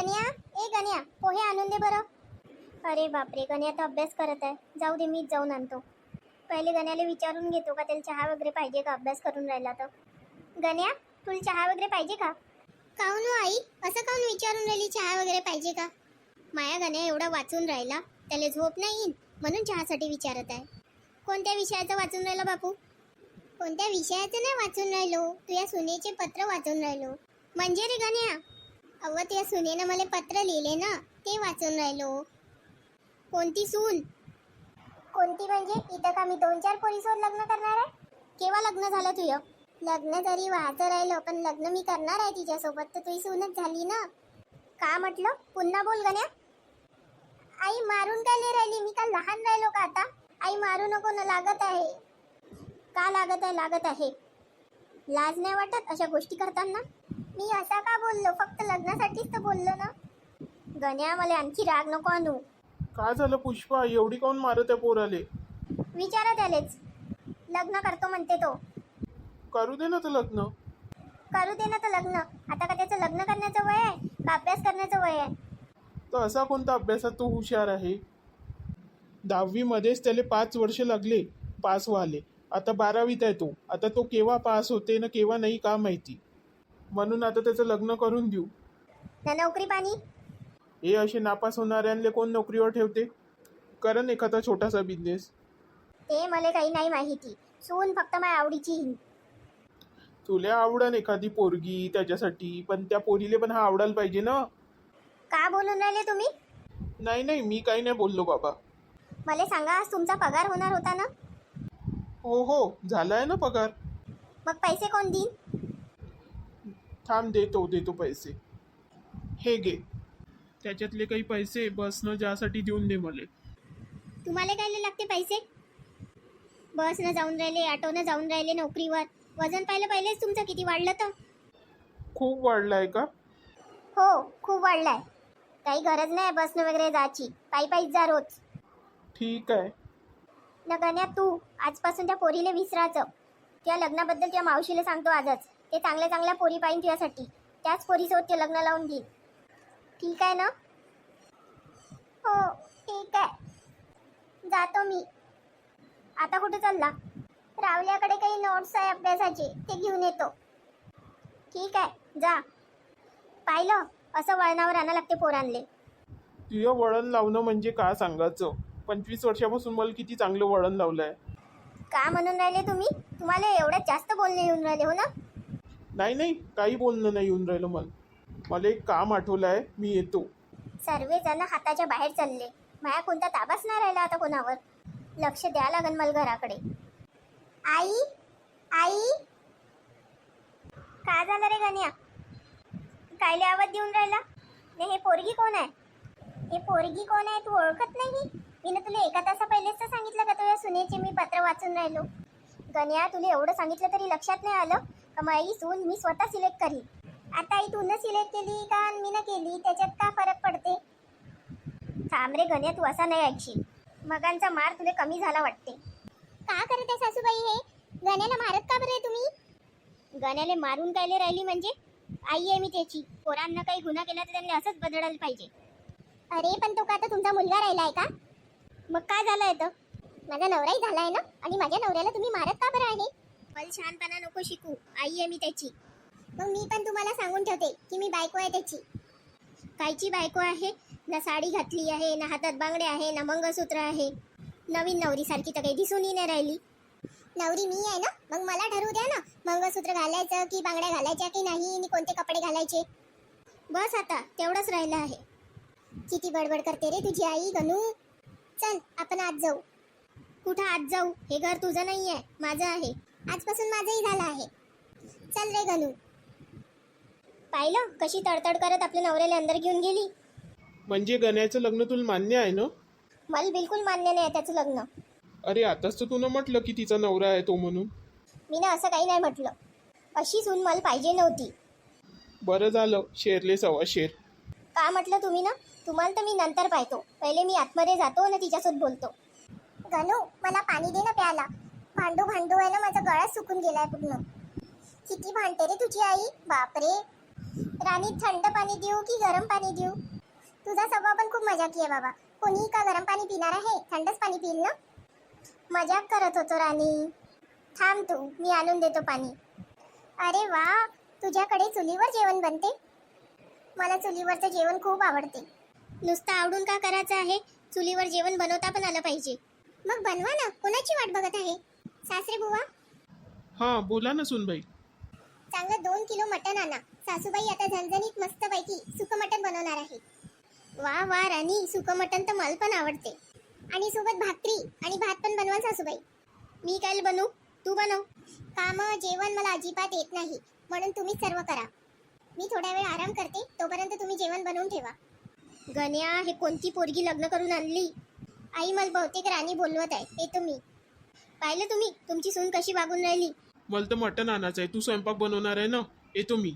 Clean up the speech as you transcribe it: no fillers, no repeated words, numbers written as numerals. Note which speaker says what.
Speaker 1: गण्या, ए गण्या, पोहे आणून दे बरं. अरे बापरे, गण्या तर अभ्यास करत आहे. जाऊ दे, मीच जाऊन आणतो. पहिले गण्याला विचारून घेतो का त्याला चहा वगैरे पाहिजे का, अभ्यास करून राहिला तर. गण्या, तुला चहा वगैरे पाहिजे का? काहून हो आई, असं काहून विचारून राहिली चहा वगैरे पाहिजे का? माया गण्या एवढा वाचून राहिला, त्याला झोप नाही येईल म्हणून चहासाठी विचारत आहे. कोणत्या विषयाचं वाचून राहिला बापू? कोणत्या विषयाचं नाही वाचून राहिलो, तुझ्या सुनेचे पत्र वाचून राहिलो. म्हणजे रे गण्या? अव्वा, तुझ्या सुनेनं मला पत्र लिहिले ना, ते वाचून राहिलो. कोणती सून? कोणती म्हणजे? इथं का मी 2-4 पोरीसोबत लग्न करणार आहे? केव्हा लग्न झालं तुझं? लग्न जरी व्हायचं राहिलं पण लग्न मी करणार आहे तिच्यासोबत, तर तुझी सूनच झाली ना. का म्हटलं? पुन्हा बोल गण्या. आई मारून काय नाही राहिली, मी का लहान राहिलो का आता? आई मारू नको ना, लागत आहे. का लागत आहे? लागत आहे. लाज नाही वाटत अशा गोष्टी करताना? मी असा का बोललो? फक्त लग्नासाठीच तर बोललो ना. गण्या, मला आणखी राग नको आणू.
Speaker 2: का झालं पुष्पा, एवढी काऊन मारत आहे पोराले?
Speaker 1: विचारा त्यालेच. लग्न करतो म्हणते तो.
Speaker 2: करू दे ना तर लग्न.
Speaker 1: करू दे ना तर लग्न. आता का त्याचं लग्न करण्याचं वय आहे का अभ्यास करण्याचं वय आहे?
Speaker 2: तर असा कोणता अभ्यासात तो हुशार आहे? 10वी मध्येच त्याला 5 वर्ष लागले पास व्हायले. आता 12वीत आहे तो. आता तो केव्हा पास होते ना केव्हा नाही का माहिती. म्हणून आता त्याचं लग्न करून देऊ.
Speaker 1: ना नोकरी पाणी?
Speaker 2: हे असे नापास होणाऱ्यांना कोण नोकरीवर ठेवते? करण एखादा छोटासा बिझनेस.
Speaker 1: ते मला काही नाही माहिती. सून फक्त माझ्या आवडीची.
Speaker 2: तुला आवडन एखादी पोरगी त्याच्यासाठी, पण त्या पोरीले पण हा आवडायला पाहिजे ना.
Speaker 1: का बोलून राहिले तुम्ही?
Speaker 2: नाही नाही, मी काही नाही बोललो बाबा.
Speaker 1: मला सांगा, आज तुमचा पगार होणार होता ना?
Speaker 2: हो हो, झालाय ना पगार.
Speaker 1: मग पैसे कोण देईन?
Speaker 2: थांब, देतो पैसे. हे घे, त्याच्यातले काही पैसे बसनं ज्यासाठी देऊन दे मला.
Speaker 1: तुम्हाला काय लागते पैसे? बसनं जाऊन राहिले, ऑटोनं जाऊन राहिले नोकरीवर. वजन पाहिलं पहिलेच तुमचं किती वाढलं तर.
Speaker 2: खूप वाढलाय का?
Speaker 1: हो, खूप वाढलाय. काही गरज नाही बसनं वगैरे जायची, पायी पायीच जा रोज.
Speaker 2: ठीक आहे.
Speaker 1: न गण्या, तू आजपासून त्या पोरीला विसरायचं. त्या लग्नाबद्दल त्या मावशीला सांगतो आजच. ते चांगल्या चांगल्या पोरी पाहिजे तुझ्यासाठी. त्याच पोरीसोबत ते लग्न लावून घेईन. ठीक आहे ना? हो, ठीक आहे. जातो मी. आता कुठे चालला? रावल्याकडे काही नोट्स आहे अभ्यासाचे, ते घेऊन येतो. ठीक आहे, जा. पाहिलं, असं वळणावर आणा लागते पोरांले.
Speaker 2: तुझं वळण लावणं म्हणजे का सांगायचं? 25 वर्षापासून मला किती चांगलं वळण लावलंय.
Speaker 1: का म्हणून राहिले तुम्ही? तुम्हाला एवढ्यात जास्त बोलणे येऊन राहिले हो ना?
Speaker 2: नाही, काही बोलणं नाही येऊन राहिलं मला. मला एक काम आठवलं आहे, मी येतो.
Speaker 1: सर्वजण हाताच्या बाहेर चालले. माया कोणता ताबाच नाही राहिला आता कोणावर. लक्ष द्या लागन मला घराकडे. आई, आई, का झालं रे गण्या? कायले आवाज देऊन राहिला? ने हे पोरगी कोण आहे? हे पोरगी कोण आहे, तू ओळखत नाही? मी तुला एका तासा पहिलेच तर सांगितलं का तुझ्या सुनेचे मी पत्र वाचून राहिलो. गण्या, तुला एवढं सांगितलं तरी लक्षात नाही आलं का माझी सून मी स्वतः सिलेक्ट करी. आता आई, तू न सिलेक्ट केली का मी न केली, त्याच्यात का फरक पडते? थांब रे गण्या, तू असा नाही ऐकशील. मगांचा मार तुला कमी झाला वाटते. का करत आहे सासूबाई हे? गण्याला मारत का बरं तुम्ही? गण्याला मारून कायले राहिली म्हणजे? आई आहे मी त्याची. पोरांना काही गुन्हा केला तर त्यांनी असंच बदलायला पाहिजे. अरे पण तो का आता तुमचा मुलगा राहिलाय का? मग काय झालंय तर? माझा नवराही झालाय ना, आणि माझ्या नवऱ्याला तुम्ही मारत का बरं आहे? मला छानपणा नको शिकू. आई आहे मी त्याची. मग मी पण तुम्हाला सांगून ठेवते की मी बायको आहे त्याची. कायची बायको आहे? ना साडी घातली आहे, ना हातात बांगडे आहे, ना मंगळसूत्र आहे. नवीन नवरीसारखी तर काही दिसूनही नाही राहिली. नवरी मी आहे ना, मग मला ठरवू द्या ना, मंगळसूत्र घालायचं की बांगड्या घालायच्या की नाही, आणि कोणते कपडे घालायचे. बस आता तेवढंच राहिलं आहे. किती बडबड करते रे तुझी आई गणू. चल आपण आज जाऊ. कुठं आज जाऊ? हे घर तुझं नाही आहे, माझं आहे. आजपासून माझंही झालं आहे. चल रे गणू. पाहिलं कशी तडतड करत आपल्या नवऱ्याला अंदर घेऊन गेली.
Speaker 2: म्हणजे गण्याचं लग्न तुला मान्य आहे ना?
Speaker 1: मला बिलकुल मान्य नाही त्याचं लग्न.
Speaker 2: अरे आताच तर तू म्हटलं की तिचा नवरा आहे तो म्हणून.
Speaker 1: मी ना असं काही नाही म्हटलं. अशी सून मला पाहिजे नव्हती.
Speaker 2: बरं झालं, शेरले सवा शेर.
Speaker 1: का म्हटलं तुम्ही ना? तुम्हाला तर मी नंतर पाहतो. पहिले मी आतमध्ये जातो ना तिच्यासोबत बोलतो. गणू, मला पाणी दे ना प्यायला. भांडू आहे ना, माझा गळा सुकून गेलाय पूर्ण. किती भांडते रे तुझी आई, बापरे. राणी थंड पाणी देऊ की गरम पाणी देऊ? तुझा स्वभाव पण खूप मजाकी आहे बाबा. कोणी का गरम पाणी पिणार आहे? थंडच पाणी पिईल ना. मजाक करत होतो राणी. थांब तू, मी आणून देतो पाणी. अरे वा, तुझ्याकडे चुलीवर जेवण बनते? मला चुलीवरचं जेवण खूप आवडते. नुसतं आवडून का करायचं आहे? चुलीवर जेवण बनवता पण आलं पाहिजे. मग बनवा ना, कोणाची वाट बघत आहे? सासरे बुवा,
Speaker 2: हां बोला ना सुनबाई.
Speaker 1: चांगलं 2 किलो मटण आणा. सासूबाई आता झणझणीत मस्तपैकी सुकं मटण बनवणार आहे. वा वा राणी, सुकं मटण तर मला पण आवडते. आणि सोबत भाकरी आणि भात पण बनवा सासूबाई. मी काय बनवू? तू बनव. काम जेवण मला अजिबात येत नाही, म्हणून तुम्हीच सर्व करा. मी थोड्या वेळ आराम करते, तोपर्यंत तुम्ही जेवण बनवून ठेवा. गण्या, हे कोणती पोरगी लग्न करून आणली? आई मला बहुतेक राणी बोलवत आहे. येतो मी. पाहिलं तुम्ही, तुमची सून कशी वागून राहिली.
Speaker 2: मला तर मटण आणायचं आहे. तू स्वयंपाक बनवणार आहे ना? येतो मी.